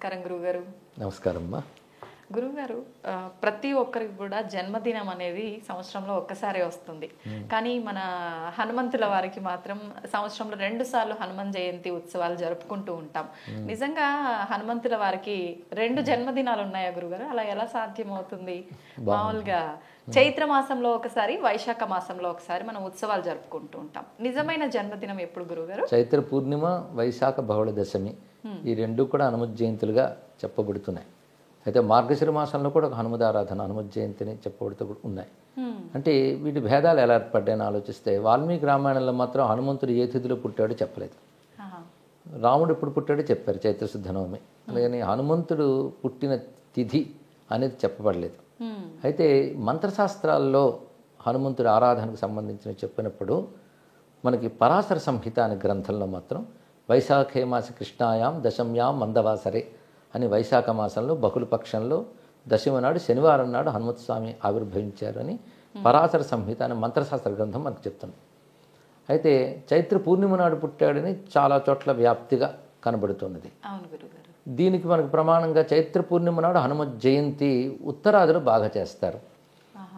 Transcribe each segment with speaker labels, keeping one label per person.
Speaker 1: నమస్కారం గురుగారు.
Speaker 2: నమస్కారం అమ్మా.
Speaker 1: గురుగారు, ప్రతి ఒక్కరికి కూడా జన్మదినం అనేది సంవత్సరంలో ఒక్కసారి వస్తుంది. కానీ మన హనుమంతుల వారికి మాత్రం సంవత్సరంలో 2 సార్లు హనుమాన్ జయంతి ఉత్సవాలు జరుపుకుంటూ ఉంటాం. నిజంగా హనుమంతుల వారికి 2 జన్మదినాలు ఉన్నాయా గురుగారు? అలా ఎలా సాధ్యమవుతుంది? మామూలుగా చైత్ర మాసంలో ఒకసారి, వైశాఖ మాసంలో ఒకసారి మనం ఉత్సవాలు జరుపుకుంటూ ఉంటాం. నిజమైన జన్మదినం ఎప్పుడు గురుగారు?
Speaker 2: చైత్ర పూర్ణిమ, వైశాఖ బహుళ దశమి ఈ రెండు కూడా హనుమత్ జయంతులుగా చెప్పబడుతున్నాయి. అయితే మార్గశిర మాసంలో కూడా ఒక హనుమదారాధన, హనుమత్ జయంతిని చెప్పబడుతూ ఉన్నాయి. అంటే వీటి భేదాలు ఎలా ఏర్పడ్డాయని ఆలోచిస్తే వాల్మీకి రామాయణంలో మాత్రం హనుమంతుడు ఏ తిథిలో పుట్టాడో చెప్పలేదు. రాముడు ఎప్పుడు పుట్టాడో చెప్పారు, చైత్రశుద్ధ నవమి. అలాగని హనుమంతుడు పుట్టిన తిథి అనేది చెప్పబడలేదు. అయితే మంత్రశాస్త్రాల్లో హనుమంతుడి ఆరాధనకు సంబంధించిన చెప్పినప్పుడు మనకి పరాశర సంహిత అనే గ్రంథంలో మాత్రం వైశాఖే మాస కృష్ణాయాం దశమ్యాం మందవాసరే అని వైశాఖ మాసంలో బహుళ పక్షంలో దశమి నాడు శనివారం నాడు హనుమత్ స్వామి ఆవిర్భవించారు అని పరాశర సంహిత అనే మంత్రశాస్త్ర గ్రంథం మనకు చెప్తుంది. అయితే చైత్ర పూర్ణిమ నాడు పుట్టాడని చాలా చోట్ల వ్యాప్తిగా కనబడుతున్నది. దీనికి మనకు ప్రమాణంగా చైత్ర పూర్ణిమ నాడు హనుమత్ జయంతి ఉత్తరాదిలో బాగా చేస్తారు.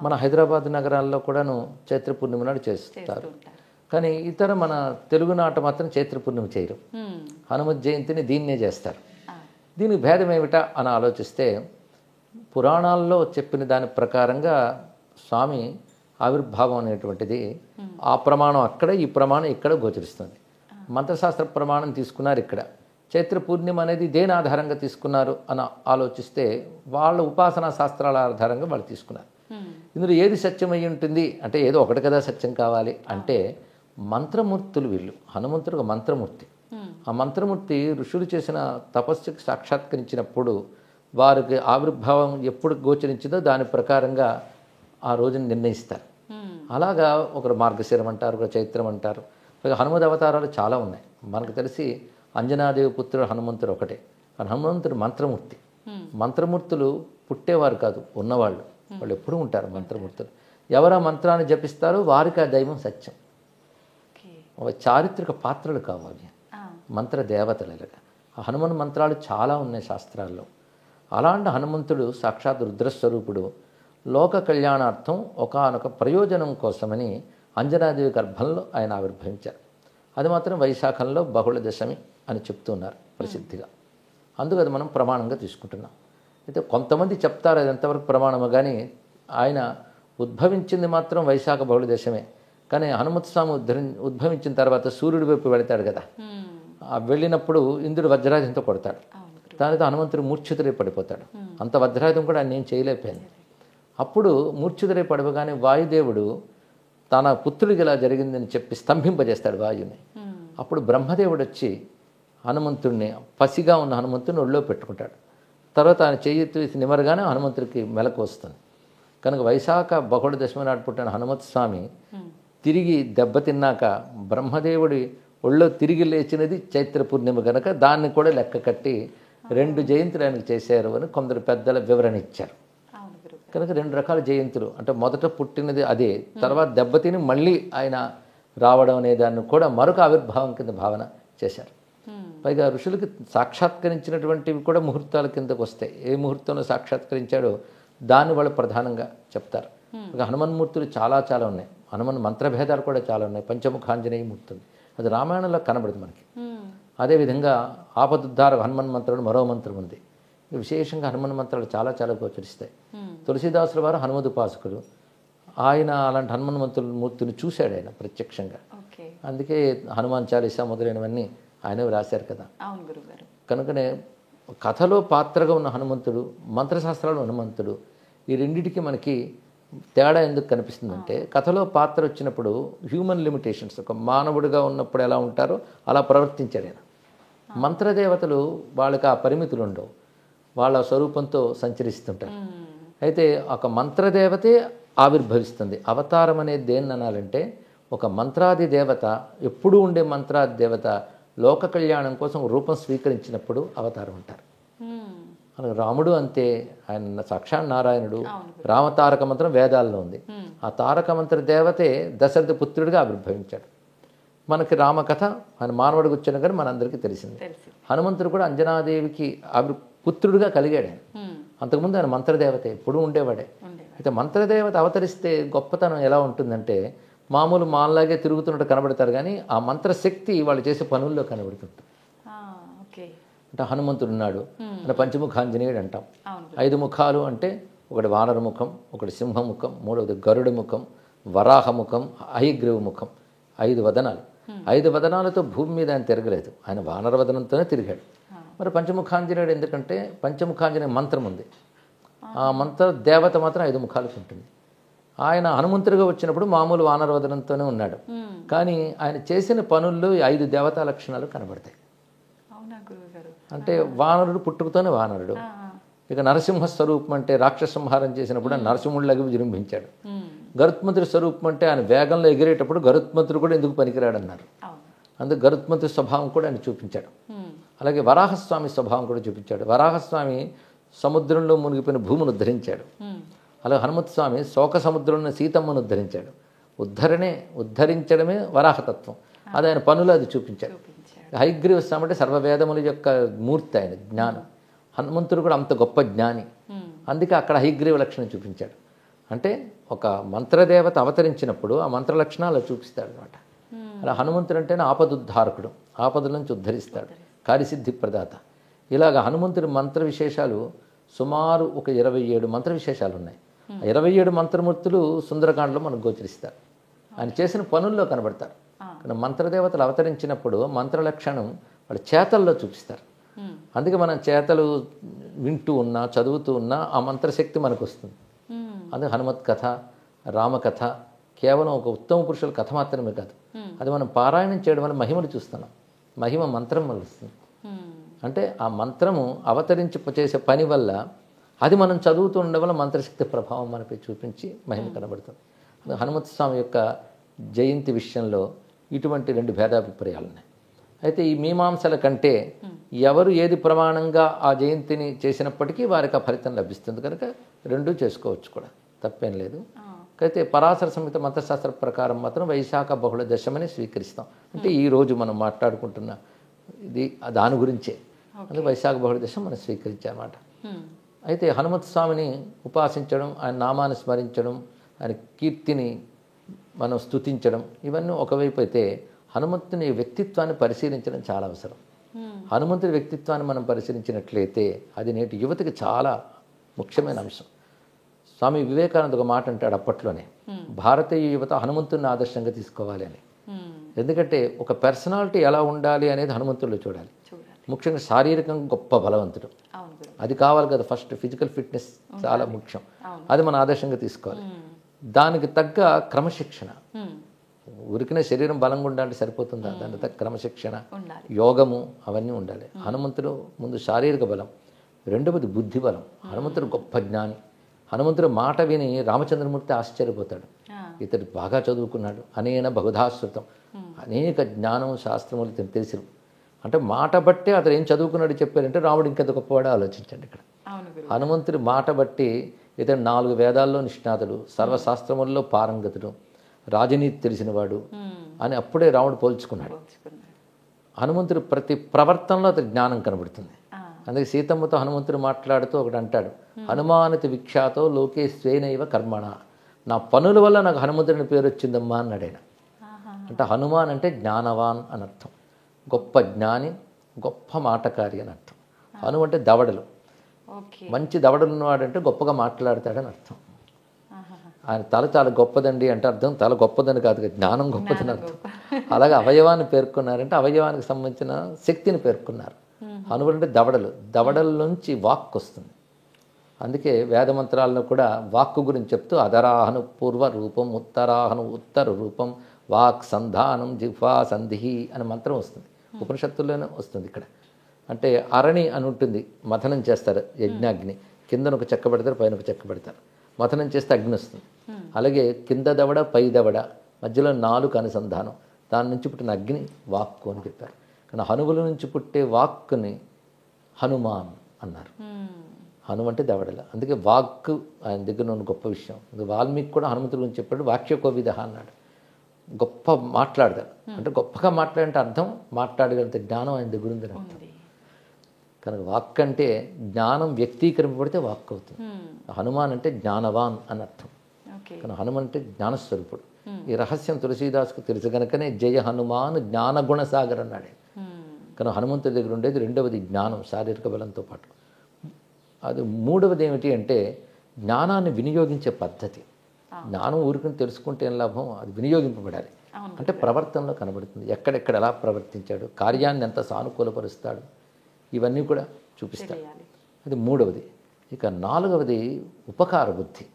Speaker 2: మన హైదరాబాద్ నగరాల్లో కూడాను చైత్ర పూర్ణిమ నాడు చేస్తారు. కానీ ఇతర మన తెలుగునాట మాత్రం చైత్ర పూర్ణిమ చేయరు, హనుమత్ జయంతిని దీన్నే చేస్తారు. దీనికి భేదం ఏమిటా అని ఆలోచిస్తే పురాణాల్లో చెప్పిన దాని ప్రకారంగా స్వామి ఆవిర్భావం అనేటువంటిది ఆ ప్రమాణం అక్కడ, ఈ ప్రమాణం ఇక్కడ గోచరిస్తుంది. మంత్రశాస్త్ర ప్రమాణం తీసుకున్నారు ఇక్కడ. చైత్ర పూర్ణిమ అనేది దేని ఆధారంగా తీసుకున్నారు అని ఆలోచిస్తే వాళ్ళ ఉపాసనా శాస్త్రాల ఆధారంగా వాళ్ళు తీసుకున్నారు. ఇందులో ఏది సత్యం అయి ఉంటుంది అంటే ఏదో ఒకటి కదా సత్యం కావాలి అంటే మంత్రమూర్తులు వీళ్ళు. హనుమంతుడు ఒక మంత్రమూర్తి. ఆ మంత్రమూర్తి ఋషులు చేసిన తపస్సుకి సాక్షాత్కరించినప్పుడు వారికి ఆవిర్భావం ఎప్పుడు గోచరించిందో దాని ప్రకారంగా ఆ రోజుని నిర్ణయిస్తారు. అలాగా ఒకరు మార్గశిరం అంటారు, ఒకరు చైత్రం అంటారు. హనుమద్ అవతారాలు చాలా ఉన్నాయి. మనకు తెలిసి అంజనాదేవి పుత్రుడు హనుమంతుడు ఒకటే. కానీ హనుమంతుడు మంత్రమూర్తి. మంత్రమూర్తులు పుట్టేవారు కాదు, ఉన్నవాళ్ళు. వాళ్ళు ఎప్పుడూ ఉంటారు మంత్రమూర్తులు. ఎవరు ఆ మంత్రాన్ని జపిస్తారో వారికి ఆ దైవం సత్యం. చారిత్రక పాత్రలు కావాలి, మంత్ర దేవతలు. ఇలాగా ఆ హనుమన్ మంత్రాలు చాలా ఉన్నాయి శాస్త్రాల్లో. అలాంటి హనుమంతుడు సాక్షాత్ రుద్రస్వరూపుడు. లోక కళ్యాణార్థం ఒకానొక ప్రయోజనం కోసమని అంజనాదేవి గర్భంలో ఆయన ఆవిర్భవించారు. అది మాత్రం వైశాఖంలో బహుళ దశమి అని చెప్తున్నారు ప్రసిద్ధిగా. అందుకు అది మనం ప్రమాణంగా తీసుకుంటున్నాం. అయితే కొంతమంది చెప్తారు అది ఎంతవరకు ప్రమాణము, కానీ ఆయన ఉద్భవించింది మాత్రం వైశాఖ బహుళ దశమే. కానీ హనుమత్ స్వామి ఉద్భవించిన తర్వాత సూర్యుడి వైపు వెళతాడు కదా, వెళ్ళినప్పుడు ఇంద్రుడు వజ్రాయుధంతో కొడతాడు. దానితో హనుమంతుడు మూర్ఛితుడై పడిపోతాడు. అంత వజ్రాయుధం కూడా ఆయన ఏం చేయలేకపోయింది. అప్పుడు మూర్ఛితుడై పడిపోగానే వాయుదేవుడు తన పుత్రుడికి ఇలా జరిగిందని చెప్పి స్తంభింపజేస్తాడు వాయుని. అప్పుడు బ్రహ్మదేవుడు వచ్చి హనుమంతుడిని, పసిగా ఉన్న హనుమంతుడిని ఒళ్ళో పెట్టుకుంటాడు. తర్వాత ఆయన చెయ్యి తీసి నిమరగానే హనుమంతుడికి మెలకు వస్తుంది. కనుక వైశాఖ బహుళ దశమి నాడు పుట్టిన హనుమత్ స్వామి తిరిగి దెబ్బతిన్నాక బ్రహ్మదేవుడి ఒళ్ళో తిరిగి లేచినది చైత్ర పూర్ణిమ కనుక దాన్ని కూడా లెక్క కట్టి 2 జయంతులు ఆయనకు చేశారు అని కొందరు పెద్దల వివరణ ఇచ్చారు. కనుక 2 రకాల జయంతులు అంటే మొదట పుట్టినది అదే, తర్వాత దెబ్బతిని మళ్ళీ ఆయన రావడం అనే దాన్ని కూడా మరొక ఆవిర్భావం కింద భావన చేశారు. పైగా ఋషులకి సాక్షాత్కరించినటువంటివి కూడా ముహూర్తాల కిందకు వస్తాయి. ఏ ముహూర్తంలో సాక్షాత్కరించాడో దాన్ని వాళ్ళు ప్రధానంగా చెప్తారు. హనుమన్మూర్తులు చాలా చాలా ఉన్నాయి. హనుమన్ మంత్రభేదాలు కూడా చాలా ఉన్నాయి. పంచముఖాంజనేయ మూర్తి ఉంది, అది రామాయణంలో కనబడుతుంది మనకి. అదేవిధంగా ఆపదుద్ధార హనుమన్ మంత్రం మరో మంత్రం ఉంది. విశేషంగా హనుమన్ మంత్రాలు చాలా చాలా గోచరిస్తాయి. తులసీదాసుల వారు హనుమద్ ఉపాసకుడు. ఆయన అలాంటి హనుమన్ మూర్తిని చూశాడు ఆయన ప్రత్యక్షంగా. అందుకే హనుమాన్ చాలీసా మొదలైనవన్నీ ఆయన రాశారు కదా. కనుకనే కథలో పాత్రగా ఉన్న హనుమంతుడు, మంత్రశాస్త్రాలు హనుమంతుడు, ఈ రెండిటికి మనకి తేడా ఎందుకు కనిపిస్తుందంటే కథలో పాత్ర వచ్చినప్పుడు హ్యూమన్ లిమిటేషన్స్, ఒక మానవుడిగా ఉన్నప్పుడు ఎలా ఉంటారో అలా ప్రవర్తించాడు ఆయన. మంత్రదేవతలు వాళ్ళకి ఆ పరిమితులు ఉండవు, వాళ్ళ స్వరూపంతో సంచరిస్తుంటారు. అయితే ఒక మంత్రదేవతే ఆవిర్భవిస్తుంది. అవతారం అనేది దేన్ని అనాలంటే ఒక మంత్రాది దేవత, ఎప్పుడూ ఉండే మంత్రాది దేవత లోక కళ్యాణం కోసం రూపం స్వీకరించినప్పుడు అవతారం అంటారు. రాముడు అంతే, ఆయన సాక్షాత్ నారాయణుడు. రామతారక మంత్రం వేదాల్లో ఉంది. ఆ తారక మంత్ర దేవతే దశరథ పుత్రుడిగా ఆవిర్భవించాడు. మనకి రామకథ ఆయన మానవుడికి వచ్చిన కానీ మనందరికీ తెలిసింది. హనుమంతుడు కూడా అంజనాదేవికి పుత్రుడిగా కలిగాడు ఆయన.
Speaker 1: ఉమ్,
Speaker 2: అంతకుముందు ఆయన మంత్రదేవత ఎప్పుడూ ఉండేవాడే.
Speaker 1: ఉండేవాడు.
Speaker 2: అయితే మంత్రదేవత అవతరిస్తే గొప్పతనం ఎలా ఉంటుందంటే మామూలు మాల్లాగే తిరుగుతున్నట్టు కనబడతారు, కానీ ఆ మంత్రశక్తి వాళ్ళు చేసే పనుల్లో కనబడుతుంటుంది.
Speaker 1: ఆ, ఓకే.
Speaker 2: అంటే హనుమంతుడు ఉన్నాడు అంటే పంచముఖాంజనేయుడు అంటాం.
Speaker 1: అవును.
Speaker 2: 5 ముఖాలు అంటే ఒకటి వానర ముఖం, ఒకటి సింహముఖం, మూడవది గరుడ ముఖం, వరాహ ముఖం, హయగ్రీవ ముఖం. 5 వదనాలు. 5 వదనాలతో భూమి మీద ఆయన తిరగలేదు, ఆయన వానర వదనంతోనే తిరిగాడు. మరి పంచముఖాంజనేయుడు ఎందుకంటే పంచముఖాంజనేయ మంత్రం ఉంది, ఆ మంత్ర దేవత మాత్రం 5 ముఖాలకు ఉంటుంది. ఆయన హనుమంతుడిగా వచ్చినప్పుడు మామూలు వానర వదనంతోనే ఉన్నాడు, కానీ ఆయన చేసిన పనుల్లో 5 దేవతా లక్షణాలు కనబడతాయి.
Speaker 1: అవునా గురువుగారు?
Speaker 2: అంటే వానరుడు పుట్టుకతోనే వానరుడు. ఇక నరసింహ స్వరూపం అంటే రాక్షస సంహారం చేసినప్పుడు ఆయన నరసింహుడిలాగా విజృంభించాడు. గరుత్మంతుడి స్వరూపం అంటే ఆయన వేగంలో ఎగిరేటప్పుడు గరుత్మంతుడు కూడా ఎందుకు పనికిరాడన్నారు.
Speaker 1: అవును.
Speaker 2: అందుకు గరుత్మంతుడి స్వభావం కూడా ఆయన చూపించాడు. అలాగే వరాహస్వామి స్వభావం కూడా చూపించాడు. వరాహస్వామి సముద్రంలో మునిగిపోయిన భూమిని ఉద్ధరించాడు. అలాగే హనుమత్స్వామి శోక సముద్రంలో సీతమ్మను ఉద్ధరించాడు. ఉద్ధరించడమే వరాహతత్వం. అది ఆయన పనులు అది చూపించాడు. హయగ్రీవ స్వామి అంటే సర్వవేదముల యొక్క మూర్తి, ఆయన జ్ఞానం. హనుమంతుడు కూడా అంత గొప్ప జ్ఞాని, అందుకే అక్కడ హయగ్రీవ లక్షణం చూపించాడు. అంటే ఒక మంత్రదేవత అవతరించినప్పుడు ఆ మంత్ర లక్షణాలు చూపిస్తాడు అనమాట. అలా హనుమంతుడు అంటేనే ఆపదుద్ధారకుడు, ఆపదల నుంచి ఉద్ధరిస్తాడు, కార్యసిద్ధి ప్రదాత. ఇలాగ హనుమంతుడి మంత్ర విశేషాలు సుమారు ఒక 27 మంత్ర విశేషాలు ఉన్నాయి. ఆ 27 మంత్రమూర్తులు సుందరకాండలో మనకు గోచరిస్తారు, ఆయన చేసిన పనుల్లో కనబడతారు. కానీ మంత్రదేవతలు అవతరించినప్పుడు మంత్ర లక్షణం వాళ్ళ చేతల్లో చూపిస్తారు. అందుకే మనం చేతలు వింటూ ఉన్నా చదువుతూ ఉన్నా ఆ మంత్రశక్తి మనకు వస్తుంది. అందుకే హనుమత్ కథ, రామకథ కేవలం ఒక ఉత్తమ పురుషుల కథ మాత్రమే కాదు, అది మనం పారాయణం చేయడం వల్ల మహిమను చూస్తున్నాం. మహిమ మంత్రం వల్ల వస్తుంది. అంటే ఆ మంత్రము అవతరించి చేసే పని వల్ల అది మనం చదువుతూ ఉండడం వల్ల మంత్రశక్తి ప్రభావం మనపై చూపించి మహిమ కనబడుతుంది. హనుమత్ స్వామి యొక్క జయంతి విషయంలో ఇటువంటి 2 భేదాభిప్రాయాలు ఉన్నాయి. అయితే ఈ మీమాంసల కంటే ఎవరు ఏది ప్రమాణంగా ఆ జయంతిని చేసినప్పటికీ వారికి ఆ ఫలితం లభిస్తుంది కనుక 2 చేసుకోవచ్చు కూడా, తప్పేం లేదు. అయితే పరాశర సంహిత మంత్రశాస్త్ర ప్రకారం మాత్రం వైశాఖ బహుళ దశమని స్వీకరిస్తాం. అంటే ఈరోజు మనం మాట్లాడుకుంటున్న ఇది దాని గురించే, అందుకే వైశాఖ బహుళ దశం మనం స్వీకరించామన్నమాట. అయితే హనుమత్ స్వామిని ఉపాసించడం, ఆయన నామాన్ని స్మరించడం, ఆయన కీర్తిని మనం స్తుతించడం, ఇవన్నీ ఒకవైపు అయితే హనుమంతుని వ్యక్తిత్వాన్ని పరిశీలించడం చాలా అవసరం. హనుమంతుడి వ్యక్తిత్వాన్ని మనం పరిశీలించినట్లయితే అది నేటి యువతకి చాలా ముఖ్యమైన అంశం. స్వామి వివేకానంద ఒక మాట అంటాడు అప్పట్లోనే, భారతీయ యువత హనుమంతుని ఆదర్శంగా తీసుకోవాలి అని. ఎందుకంటే ఒక పర్సనాలిటీ ఎలా ఉండాలి అనేది హనుమంతుల్లో చూడాలి. ముఖ్యంగా శారీరకంగా గొప్ప బలవంతుడు, అది కావాలి కదా. ఫస్ట్ ఫిజికల్ ఫిట్నెస్ చాలా ముఖ్యం, అది మన ఆదర్శంగా తీసుకోవాలి. దానికి తగ్గ క్రమశిక్షణ, ఉరికిన శరీరం బలంగా ఉండాలంటే సరిపోతుందా, దాని తగ్గ క్రమశిక్షణ, యోగము అవన్నీ ఉండాలి. హనుమంతుడు ముందు శారీరక బలం, రెండవది బుద్ధి బలం. హనుమంతుడు గొప్ప జ్ఞాని. హనుమంతుడు మాట విని రామచంద్రమూర్తి ఆశ్చర్యపోతాడు, ఇతడు బాగా చదువుకున్నాడు, అనేన బహుధాశ్రుతం, అనేక జ్ఞానం శాస్త్రములు తెలిసి. అంటే మాట బట్టే అతను ఏం చదువుకున్నాడు చెప్పారంటే రాముడు ఇంకెంత గొప్పవాడో ఆలోచించండి ఇక్కడ. హనుమంతుడి మాట బట్టి ఇతడు 4 వేదాల్లో నిష్ణాతుడు, సర్వశాస్త్రముల్లో పారంగతుడు, రాజనీతి తెలిసినవాడు అని అప్పుడే రాముడు పోల్చుకున్నాడు. హనుమంతుడు ప్రతి ప్రవర్తనలో అతని జ్ఞానం కనబడుతుంది. అందుకే సీతమ్మతో హనుమంతుడు మాట్లాడుతూ ఒకటి అంటాడు, హనుమానతి విఖ్యాతో లోకే స్వేనైవ కర్మణ, నా పనుల వల్ల నాకు హనుమంతుడిని పేరు వచ్చిందమ్మా అన్నాడు ఆయన. అంటే హనుమాన్ అంటే జ్ఞానవాన్ అని అర్థం, గొప్ప జ్ఞాని, గొప్ప మాటకారి అని అర్థం. హను అంటే దవడలు, మంచి దవడలు ఉన్నవాడంటే గొప్పగా మాట్లాడతాడని అర్థం. ఆయన తల చాలా గొప్పదండి అంటే అర్థం తల గొప్పదని కాదు, జ్ఞానం గొప్పదని అర్థం. అలాగే అవయవాన్ని పేర్కొన్నారంటే అవయవానికి సంబంధించిన శక్తిని పేర్కొన్నారు. హనుమంతుడు అంటే దవడలు, దవడల నుంచి వాక్ వస్తుంది. అందుకే వేదమంత్రాల్లో కూడా వాక్కు గురించి చెప్తూ అధరాహను పూర్వ రూపం, ఉత్తరాహను ఉత్తర రూపం, వాక్ సంధానం జిహ్వా సంధి అనే మంత్రం వస్తుంది. ఉపనిషత్తుల్లోనే వస్తుంది. ఇక్కడ అంటే అరణి అని ఉంటుంది, మథనం చేస్తారు యజ్ఞాగ్ని, కిందన ఒక చెక్క పెడతారు, పైన ఒక చెక్క పెడతారు, మథనం చేస్తే అగ్ని వస్తుంది. అలాగే కింద దవడ పై దవడ మధ్యలో 4 అనుసంధానం, దాని నుంచి పుట్టిన అగ్ని వాక్కు అని చెప్పారు. కానీ హనువుల నుంచి పుట్టే వాక్కుని హనుమాన్ అన్నారు. హను అంటే దవడల, అందుకే వాక్కు ఆయన దగ్గర ఉన్న గొప్ప విషయం. వాల్మీకి కూడా హనుమంతుడి గురించి చెప్పాడు, వాక్యకోవిద అన్నాడు. గొప్ప మాట్లాడతాడు అంటే గొప్పగా మాట్లాడంటే అర్థం మాట్లాడగలిగితే జ్ఞానం ఆయన దగ్గర ఉందని అర్థం. కనుక వాక్ అంటే జ్ఞానం వ్యక్తీకరింపబడితే వాక్ అవుతుంది. హనుమాన్ అంటే జ్ఞానవాన్ అని అర్థం.
Speaker 1: ఓకే.
Speaker 2: కానీ హనుమాన్ అంటే జ్ఞానస్వరూపుడు. ఈ రహస్యం తులసీదాస్కు తెలుసు కనుకనే జయ హనుమాన్ జ్ఞానగుణసాగర్ అన్నాడు. కానీ హనుమంతుడి దగ్గర ఉండేది రెండవది జ్ఞానం, శారీరక బలంతో పాటు. అది మూడవది ఏమిటి అంటే జ్ఞానాన్ని వినియోగించే పద్ధతి. జ్ఞానం ఊరికని తెలుసుకుంటే ఏం లాభం, అది వినియోగింపబడాలి. అంటే ప్రవర్తనలో కనబడుతుంది, ఎక్కడెక్కడ ఎలా ప్రవర్తించాడు, కార్యాన్ని ఎంత సానుకూలపరుస్తాడు, ఇవన్నీ కూడా చూపిస్తాడు. అది మూడవది. ఇక నాలుగవది ఉపకార బుద్ధి.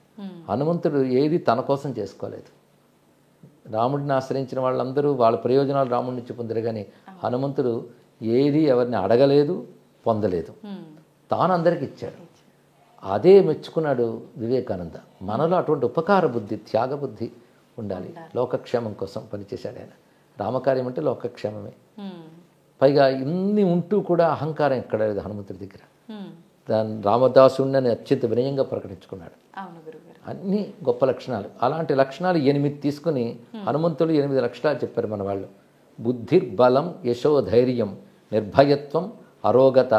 Speaker 2: హనుమంతుడు ఏది తన కోసం చేసుకోలేదు. రాముడిని ఆశ్రయించిన వాళ్ళందరూ వాళ్ళ ప్రయోజనాలు రాముడి నుంచి పొందారు, కానీ హనుమంతుడు ఏది ఎవరిని అడగలేదు, పొందలేదు, తాను అందరికి ఇచ్చాడు. అదే మెచ్చుకున్నాడు వివేకానంద. మనలో అటువంటి ఉపకార బుద్ధి, త్యాగ బుద్ధి ఉండాలి. లోకక్షేమం కోసం పనిచేశాడు ఆయన. రామకార్యం అంటే లోకక్షేమమే. పైగా ఇన్ని ఉంటూ కూడా అహంకారం ఎక్కడ లేదు హనుమంతుడి దగ్గర. దాని రామదాసుడిని అత్యంత వినయంగా ప్రకటించుకున్నాడు. అన్ని గొప్ప లక్షణాలు. అలాంటి లక్షణాలు 8 తీసుకుని హనుమంతుడు 8 లక్షణాలు చెప్పారు మన వాళ్ళు. బుద్ధిర్బలం, యశో ధైర్యం, నిర్భయత్వం, అరోగత,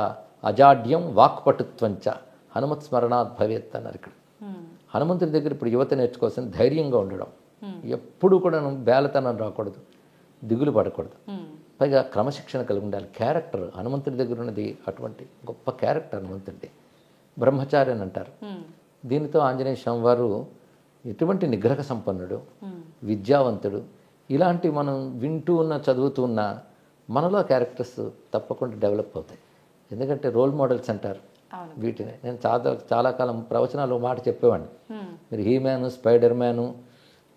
Speaker 2: అజాడ్యం, వాక్పటుత్వంచ హనుమత్ స్మరణాత్ భవేత్ అన్నారు ఇక్కడ. హనుమంతుడి దగ్గర ఇప్పుడు యువత నేర్చుకోవాల్సిన ధైర్యంగా ఉండడం, ఎప్పుడు కూడా బేలతనం రాకూడదు, దిగులు పడకూడదు, పైగా క్రమశిక్షణ కలిగి ఉండాలి. క్యారెక్టర్ హనుమంతుడి దగ్గర ఉన్నది అటువంటి గొప్ప క్యారెక్టర్ హనుమంతుడి. బ్రహ్మచారి అని అంటారు. దీనితో ఆంజనేయ స్వామి వారు ఎటువంటి నిగ్రహ సంపన్నుడు, విద్యావంతుడు, ఇలాంటి మనం వింటూ ఉన్న చదువుతూ ఉన్న మనలో క్యారెక్టర్స్ తప్పకుండా డెవలప్ అవుతాయి. ఎందుకంటే రోల్ మోడల్స్ అంటారు వీటిని. నేను చాలా కాలం ప్రవచనాలు మాట చెప్పేవాడిని. మీరు హీ మ్యాను, స్పైడర్ మ్యాను,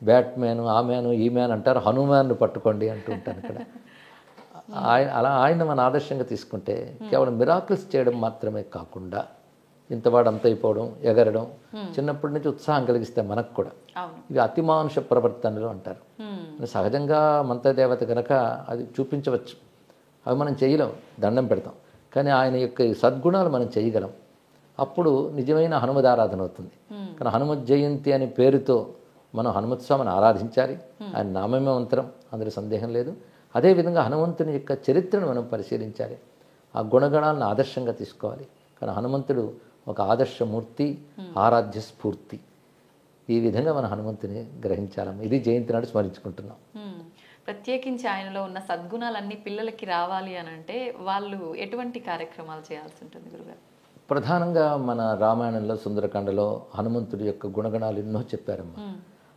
Speaker 2: బ్యాట్మ్యాను, ఆ మ్యాను, ఈ మ్యాన్ అంటారు, హనుమాన్ను పట్టుకోండి అంటూ ఉంటాను ఇక్కడ. ఆయన మన ఆదర్శంగా తీసుకుంటే కేవలం మిరాకిల్స్ చేయడం మాత్రమే కాకుండా ఇంతవాడు అంత అయిపోవడం, ఎగరడం, చిన్నప్పటి నుంచి ఉత్సాహం కలిగిస్తే మనకు కూడా. ఇవి అతిమానుష ప్రవర్తనలు అంటారు. సహజంగా మంత్రదేవత కనుక అది చూపించవచ్చు, అవి మనం చేయలేం, దండం పెడతాం. కానీ ఆయన యొక్క సద్గుణాలు మనం చేయగలం. అప్పుడు నిజమైన హనుమదారాధన అవుతుంది. కానీ హనుమత్ జయంతి అనే పేరుతో మనం హనుమత్ స్వామిని ఆరాధించాలి. ఆయన నామమే మంత్రం, అందులో సందేహం లేదు. అదేవిధంగా హనుమంతుని యొక్క చరిత్రను మనం పరిశీలించాలి, ఆ గుణగణాలను ఆదర్శంగా తీసుకోవాలి. కానీ హనుమంతుడు ఒక ఆదర్శమూర్తి, ఆరాధ్య స్ఫూర్తి. ఈ విధంగా మన హనుమంతుని గ్రహించాలమ్మ. ఇది జయంతి నాడు స్మరించుకుంటున్నాం.
Speaker 1: ప్రత్యేకించి ఆయనలో ఉన్న సద్గుణాలన్నీ పిల్లలకి రావాలి అని అంటే వాళ్ళు ఎటువంటి కార్యక్రమాలు చేయాల్సి ఉంటుంది గురుగారు?
Speaker 2: ప్రధానంగా మన రామాయణంలో, సుందరకాండలో హనుమంతుడి యొక్క గుణగణాలు ఎన్నో చెప్పారమ్మా.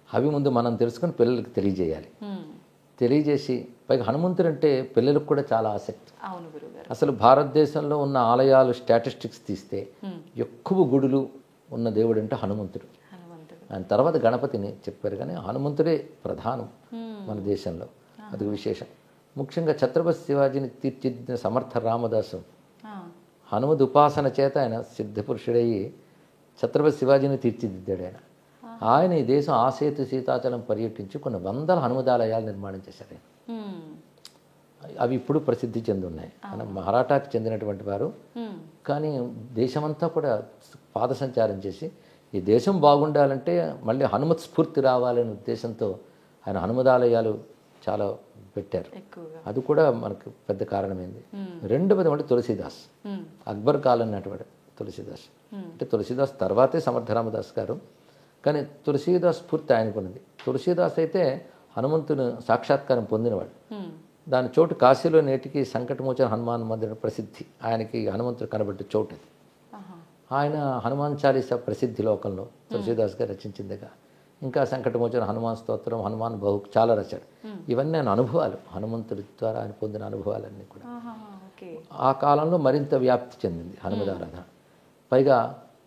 Speaker 2: అవి ముందు మనం తెలుసుకొని పిల్లలకి తెలియజేయాలి. తెలియజేసి పైగా హనుమంతుడు అంటే పిల్లలకు కూడా చాలా ఆసక్తి.
Speaker 1: అవును గురుగారు.
Speaker 2: అసలు భారతదేశంలో ఉన్న ఆలయాలు స్టాటిస్టిక్స్ తీస్తే ఎక్కువ గుడులు ఉన్న దేవుడు అంటే హనుమంతుడు. ఆయన తర్వాత గణపతిని చెప్పారు, కానీ హనుమంతుడే ప్రధానం మన దేశంలో. అది విశేషం. ముఖ్యంగా ఛత్రపతి శివాజీని తీర్చిదిద్దిన సమర్థ రామదాసు హనుమద్ ఉపాసన చేత ఆయన సిద్ధపురుషుడయ్యి ఛత్రపతి శివాజీని తీర్చిదిద్దాడు. ఆయన ఈ దేశం ఆసేతు సీతాచలం పర్యటించి కొన్ని వందల హనుమదాలయాలు నిర్మాణం చేశారు. అవి ఇప్పుడు ప్రసిద్ధి చెంది ఉన్నాయి. ఆయన మహారాఠాకి చెందినటువంటి వారు, కానీ దేశమంతా కూడా పాద సంచారం చేసి ఈ దేశం బాగుండాలంటే మళ్ళీ హనుమత్ స్ఫూర్తి రావాలనే ఉద్దేశంతో ఆయన హనుమదాలయాలు చాలా పెట్టారు. అది కూడా మనకు పెద్ద కారణమైంది. రెండవది అంటే తులసీదాస్, అక్బర్ కాలం నాటివాడు తులసీదాస్. అంటే తులసీదాస్ తర్వాతే సమర్థ రామదాస్ గారు, కానీ తులసీదాస్ స్ఫూర్తి ఆయనకున్నది. తులసీదాస్ అయితే హనుమంతుని సాక్షాత్కారం పొందినవాడు. దాని చోటు కాశీలో నేటికి సంకటమోచన హనుమాన్ మందిరం ప్రసిద్ధి. ఆయనకి హనుమంతుడు కనబడ్డ చోటు. ఆయన హనుమాన్ చాలీసా ప్రసిద్ధి లోకంలో తులసీదాస్ గారు రచించిందిగా. ఇంకా సంకటమోచన హనుమాన్ స్తోత్రం, హనుమాన్ బహు చాలా రచాడు. ఇవన్నీ ఆయన అనుభవాలు, హనుమంతుడి ద్వారా ఆయన పొందిన అనుభవాలన్నీ కూడా. ఆ కాలంలో మరింత వ్యాప్తి చెందింది హనుమదారాధన. పైగా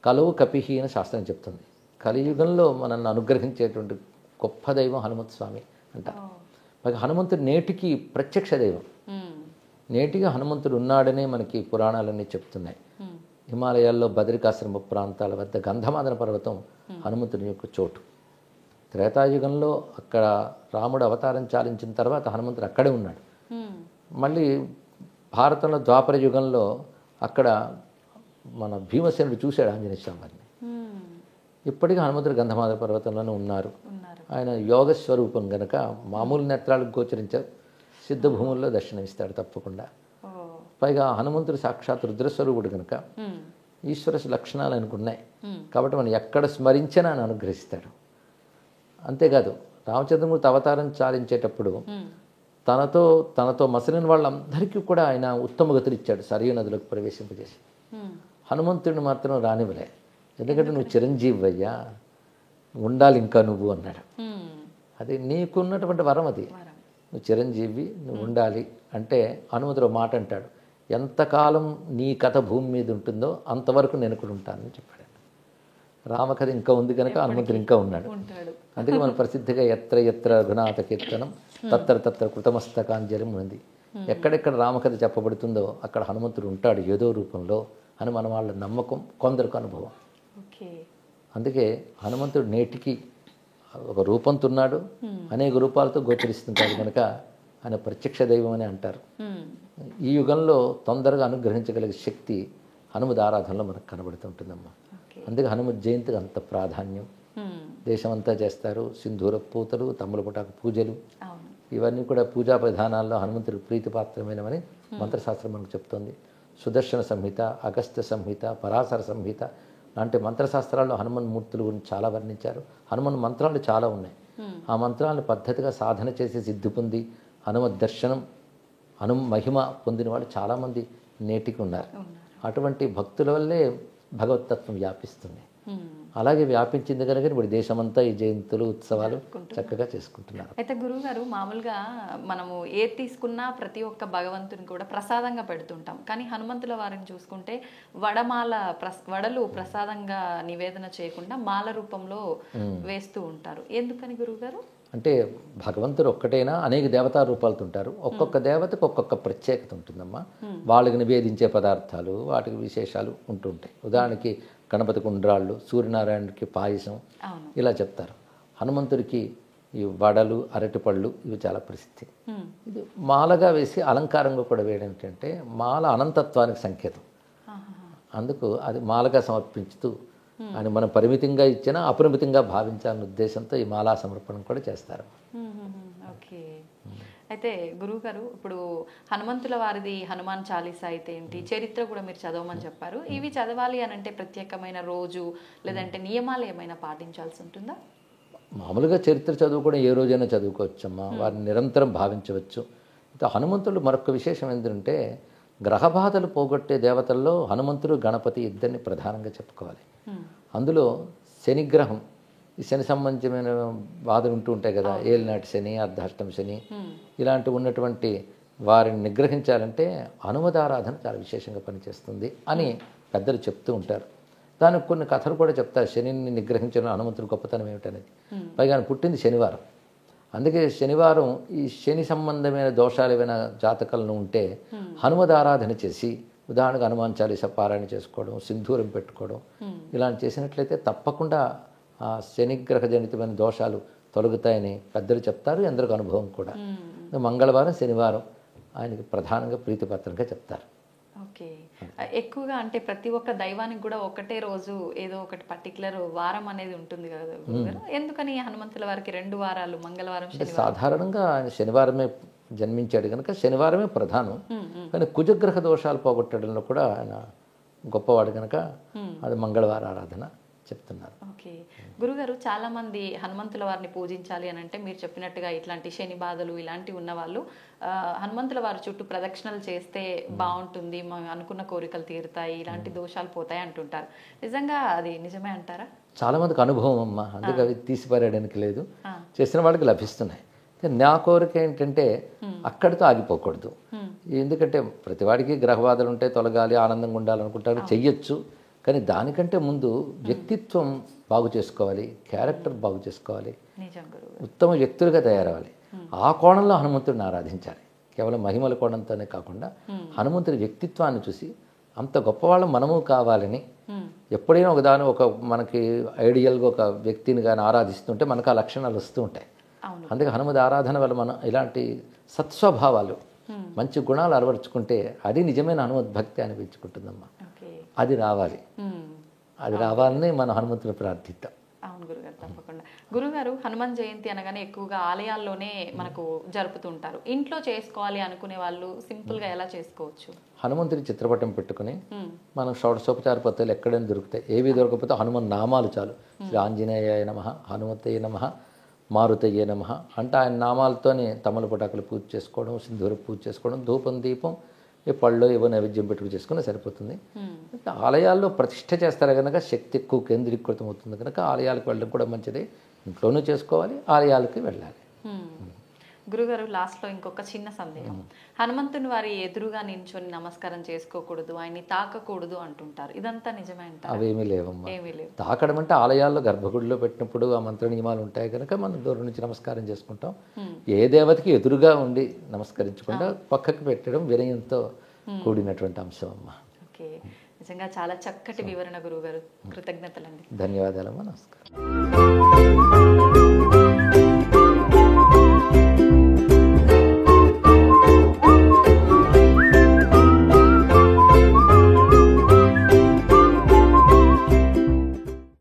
Speaker 2: కలవు కపిహీన శాస్త్రం చెప్తుంది, కలియుగంలో మనల్ని అనుగ్రహించేటువంటి గొప్ప దైవం హనుమంత స్వామి అంటారు. పైగా హనుమంతుడు నేటికి ప్రత్యక్ష దైవం. నేటిగా హనుమంతుడు ఉన్నాడనే మనకి పురాణాలన్నీ చెప్తున్నాయి. హిమాలయాల్లో బదరికాశ్రమ ప్రాంతాల వద్ద గంధమాదన పర్వతం హనుమంతుడి యొక్క చోటు. త్రేతాయుగంలో అక్కడ రాముడు అవతారం చాలించిన తర్వాత హనుమంతుడు అక్కడే ఉన్నాడు. మళ్ళీ భారతంలో ద్వాపర యుగంలో అక్కడ మన భీమసేనుడు చూశాడు ఆంజనేయ స్వామి వారిని. ఇప్పటికీ హనుమంతుడు గంధమాదన పర్వతంలోనే ఉన్నారు. ఆయన యోగ స్వరూపం కనుక మామూలు నేత్రాలకు గోచరించారు, సిద్ధ భూముల్లో దర్శనమిస్తాడు తప్పకుండా. పైగా హనుమంతుడు సాక్షాత్ రుద్రస్వరూపుడు కనుక ఈశ్వర లక్షణాలు ఆయనకు ఉన్నాయి. కాబట్టి మనం ఎక్కడ స్మరించినా ఆయన అనుగ్రహిస్తాడు. అంతేకాదు రామచంద్రమూర్తి అవతారం చాలించేటప్పుడు తనతో మసలిన వాళ్ళందరికీ కూడా ఆయన ఉత్తమ గతులు ఇచ్చాడు, సరియు నదులకు ప్రవేశింపజేసి. హనుమంతుడిని మాత్రం రానివ్వలే. ఎందుకంటే నువ్వు చిరంజీవి అయ్యా, ఉండాలి ఇంకా నువ్వు అన్నాడు. అది నీకున్నటువంటి వరం, అది నువ్వు చిరంజీవి, నువ్వు ఉండాలి అంటే హనుమంతుడు మాట అంటాడు, ఎంతకాలం నీ కథ భూమి మీద ఉంటుందో అంతవరకు నేను కూడా ఉంటానని చెప్పాడు. రామకథ ఇంకా ఉంది కనుక హనుమంతుడు ఇంకా ఉన్నాడు. అందుకే మన ప్రసిద్ధిగా ఎత్ర ఎత్ర రఘునాథ కీర్తనం తత్ర తత్ర కృతమస్తకాంజలి ఉంది. ఎక్కడెక్కడ రామకథ చెప్పబడుతుందో అక్కడ హనుమంతుడు ఉంటాడు ఏదో రూపంలో అని మన వాళ్ళ నమ్మకం, కొందరికి అనుభవం. అందుకే హనుమంతుడు నేటికి ఒక రూపంతో ఉన్నాడు, అనేక రూపాలతో గోచరిస్తుంటాడు కనుక ఆయన ప్రత్యక్ష దైవం అని అంటారు. ఈ యుగంలో తొందరగా అనుగ్రహించగలిగే శక్తి హనుమద్ ఆరాధనలో మనకు కనబడుతుంటుందమ్మా. అందుకే హనుమత్ జయంతికి అంత ప్రాధాన్యం. దేశమంతా చేస్తారు, సింధూర పూతలు, తమ్ములపుటాకు పూజలు, ఇవన్నీ కూడా పూజా విధానాల్లో హనుమంతుడికి ప్రీతిపాత్రమైనవని మంత్రశాస్త్రం మనకు చెప్తోంది. సుదర్శన సంహిత, అగస్త్య సంహిత, పరాశర సంహిత లాంటి మంత్రశాస్త్రాల్లో హనుమన్ మూర్తుల గురించి చాలా వర్ణించారు. హనుమన్ మంత్రాలు చాలా ఉన్నాయి. ఆ మంత్రాలను పద్ధతిగా సాధన చేసి సిద్ధి పొంది హనుమద్ దర్శనం, మహిమ పొందిన వాళ్ళు చాలామంది నేటికి ఉన్నారు. అటువంటి భక్తుల వల్లే భగవతత్వం వ్యాపిస్తుంది. అలాగే వ్యాపించింది కనుక ఇప్పుడు దేశమంతా ఈ జయంతులు, ఉత్సవాలు చక్కగా చేసుకుంటున్నారు.
Speaker 1: అయితే గురువు గారు, మామూలుగా మనము ఏది తీసుకున్నా ప్రతి ఒక్క భగవంతుని కూడా ప్రసాదంగా పెడుతుంటాం. కానీ హనుమంతుల వారిని చూసుకుంటే వడలు ప్రసాదంగా నివేదన చేయకుండా మాల రూపంలో వేస్తూ ఉంటారు. ఎందుకని గురువు గారు?
Speaker 2: అంటే భగవంతుడు ఒక్కటైనా అనేక దేవతా రూపాలతో ఉంటారు. ఒక్కొక్క దేవతకు ఒక్కొక్క ప్రత్యేకత ఉంటుందమ్మా. వాళ్ళకి నివేదించే పదార్థాలు, వాటికి విశేషాలు ఉంటుంటాయి. ఉదాహరణకి గణపతికి ఉండ్రాళ్ళు, సూర్యనారాయణకి పాయసం, ఇలా చెప్తారు. హనుమంతుడికి ఈ వడలు, అరటిపళ్ళు ఇవి చాలా ప్రసిద్ధి. ఇది మాలగా వేసి అలంకారంగా కూడా వేయడం ఏంటంటే మాల అనంతత్వానికి సంకేతం. అందుకు అది మాలగా సమర్పించుతూ అని మనం పరిమితంగా ఇచ్చినా అపరిమితంగా భావించాలనే ఉద్దేశంతో ఈ మాలా సమర్పణం కూడా చేస్తారు.
Speaker 1: ఓకే. అయితే గురువు గారు, ఇప్పుడు హనుమంతుల వారిది హనుమాన్ చాలీసా అయితే ఏంటి, చరిత్ర కూడా మీరు చదవమని చెప్పారు. ఇవి చదవాలి అని అంటే ప్రత్యేకమైన రోజు లేదంటే నియమాలు ఏమైనా పాటించాల్సి ఉంటుందా?
Speaker 2: మామూలుగా చరిత్ర చదువుకోవడం ఏ రోజైనా చదువుకోవచ్చమ్మా, వారిని నిరంతరం భావించవచ్చు. హనుమంతుడు మరొక విశేషం ఏంటంటే గ్రహబాధలు పోగొట్టే దేవతల్లో హనుమంతుడు, గణపతి ఇద్దరిని ప్రధానంగా చెప్పుకోవాలి. అందులో శనిగ్రహం, ఈ శని సంబంధమైన బాధలు ఉంటూ ఉంటాయి కదా, ఏలినాటి శని, అర్ధాష్టమ శని, ఇలాంటివి ఉన్నటువంటి వారిని నిగ్రహించాలంటే హనుమదారాధన చాలా విశేషంగా పనిచేస్తుంది అని పెద్దలు చెప్తూ ఉంటారు. దానికి కొన్ని కథలు కూడా చెప్తారు. శనిని నిగ్రహించడం హనుమంతుడి గొప్పతనం ఏమిటనేది. పైగా ఆయన పుట్టింది శనివారం. అందుకే శనివారం ఈ శని సంబంధమైన దోషాలు ఏమైనా జాతకాలను ఉంటే హనుమదారాధన చేసి, ఉదాహరణకు హనుమాన్ చాలీసా పారాయణ చేసుకోవడం, సింధూరం పెట్టుకోవడం, ఇలాంటి చేసినట్లయితే తప్పకుండా ఆ శనిగ్రహ జనితమైన దోషాలు తొలగుతాయని పెద్దలు చెప్తారు. ఎందరికి అనుభవం కూడా. మంగళవారం, శనివారం ఆయనకి ప్రధానంగా ప్రీతిపాత్రంగా చెప్తారు.
Speaker 1: ఓకే. ఎక్కువగా అంటే ప్రతి ఒక్క దైవానికి కూడా ఒకటే రోజు ఏదో ఒకటి పర్టికులర్ వారం అనేది ఉంటుంది కదా గురుగారు, ఎందుకని హనుమంతుల వారికి 2 వారాలు, మంగళవారం, శనివారం?
Speaker 2: సాధారణంగా ఆయన శనివారమే జన్మించాడు కనుక శనివారమే ప్రధానం. కానీ కుజగ్రహ దోషాలు పోగొట్టడంలో కూడా ఆయన గొప్పవాడు కనుక అది మంగళవార ఆరాధన చెప్తున్నారు.
Speaker 1: ఓకే. గురుగారు, చాలా మంది హనుమంతుల వారిని పూజించాలి అని అంటే మీరు చెప్పినట్టుగా ఇట్లాంటి శని బాధలు ఇలాంటివి ఉన్నవాళ్ళు హనుమంతుల వారి చుట్టూ ప్రదక్షిణలు చేస్తే బాగుంటుంది, అనుకున్న కోరికలు తీరుతాయి, ఇలాంటి దోషాలు పోతాయి అంటుంటారు. నిజంగా అది నిజమే అంటారా?
Speaker 2: చాలా మందికి అనుభవం అమ్మా, అందుకే అవి తీసిపారేయడానికి లేదు, చేసిన వాళ్ళకి లభిస్తున్నాయి. నా కోరిక ఏంటంటే అక్కడితో ఆగిపోకూడదు. ఎందుకంటే ప్రతివాడికి గ్రహబాధలు ఉంటే తొలగాలి, ఆనందంగా ఉండాలనుకుంటారు, చెయ్యొచ్చు. కానీ దానికంటే ముందు వ్యక్తిత్వం బాగు చేసుకోవాలి, క్యారెక్టర్ బాగు చేసుకోవాలి, ఉత్తమ వ్యక్తులుగా తయారవ్వాలి. ఆ కోణంలో హనుమంతుడిని ఆరాధించాలి. కేవలం మహిమల కోణంతోనే కాకుండా హనుమంతుడి వ్యక్తిత్వాన్ని చూసి అంత గొప్పవాళ్ళం మనము కావాలని, ఎప్పుడైనా ఒక మనకి ఐడియల్గా ఒక వ్యక్తిని కానీ ఆరాధిస్తుంటే మనకు ఆ లక్షణాలు వస్తూ ఉంటాయి. అందుకే హనుమద్ ఆరాధన వల్ల మనం ఇలాంటి సత్స్వభావాలు, మంచి గుణాలు అలవరుచుకుంటే అది నిజమైన హనుమద్ భక్తి అనిపించుకుంటుందమ్మా. అది రావాలి, అది రావాలని మన హనుమంతుని ప్రార్థిద్దాం.
Speaker 1: అవును గురుగారు, తప్పకుండా. గురుగారు హనుమాన్ జయంతి అనగానే ఎక్కువగా ఆలయాల్లోనే మనకు జరుపుతుంటారు. ఇంట్లో చేసుకోవాలి అనుకునే వాళ్ళు సింపుల్గా ఎలా చేసుకోవచ్చు?
Speaker 2: హనుమంతుడి చిత్రపటం పెట్టుకుని
Speaker 1: మ్మ్.
Speaker 2: మనం షోడశోపచార పద్ధతులు ఎక్కడైనా దొరుకుతాయి. ఏవి దొరకకపోతే హనుమాన్ నామాలు చాలు. శ్రీ ఆంజనేయాయ నమః, హనుమతయ్య నమః, మారుతయ్య నమః అంటే ఆయన నామాలతోనే తమలపటాకులు పూజ చేసుకోవడం, సింధూర పూజ చేసుకోవడం, ధూపం దీపం ఈ పళ్ళు ఏవో నైవేద్యం పెట్టుకుని చేసుకుని సరిపోతుంది. ఆలయాల్లో ప్రతిష్ఠ చేస్తారు కనుక శక్తి ఎక్కువ కేంద్రీకృతం అవుతుంది కనుక ఆలయాలకు వెళ్ళడం కూడా మంచిది. ఇంట్లోనూ చేసుకోవాలి, ఆలయాలకి వెళ్ళాలి.
Speaker 1: గురుగారు లాస్ట్లో ఇంకొక చిన్న సందేహం. హనుమంతుని వారి ఎదురుగా నించొని నమస్కారం చేసుకోకూడదు, ఆయన్ని తాకకూడదు అంటుంటారు. ఇదంతా నిజమే అంటారా?
Speaker 2: అవేమీ లేవమ్మా.
Speaker 1: ఏమీ లేవు.
Speaker 2: తాకడం అంటే ఆలయాల్లో గర్భగుడిలో పెట్టినప్పుడు ఆ మంత్ర నియమాలు ఉంటాయి కనుక మనం దూరం నుంచి నమస్కారం చేసుకుంటాం. ఏ దేవతకి ఎదురుగా ఉండి నమస్కరించకుండా పక్కకి పెట్టడం వినయంతో కూడినటువంటి అంశం అమ్మా.
Speaker 1: ఓకే, నిజంగా చాలా చక్కటి వివరణ గురుగారు. కృతజ్ఞతలండి.
Speaker 2: ధన్యవాదాలమ్మా. నమస్కారం.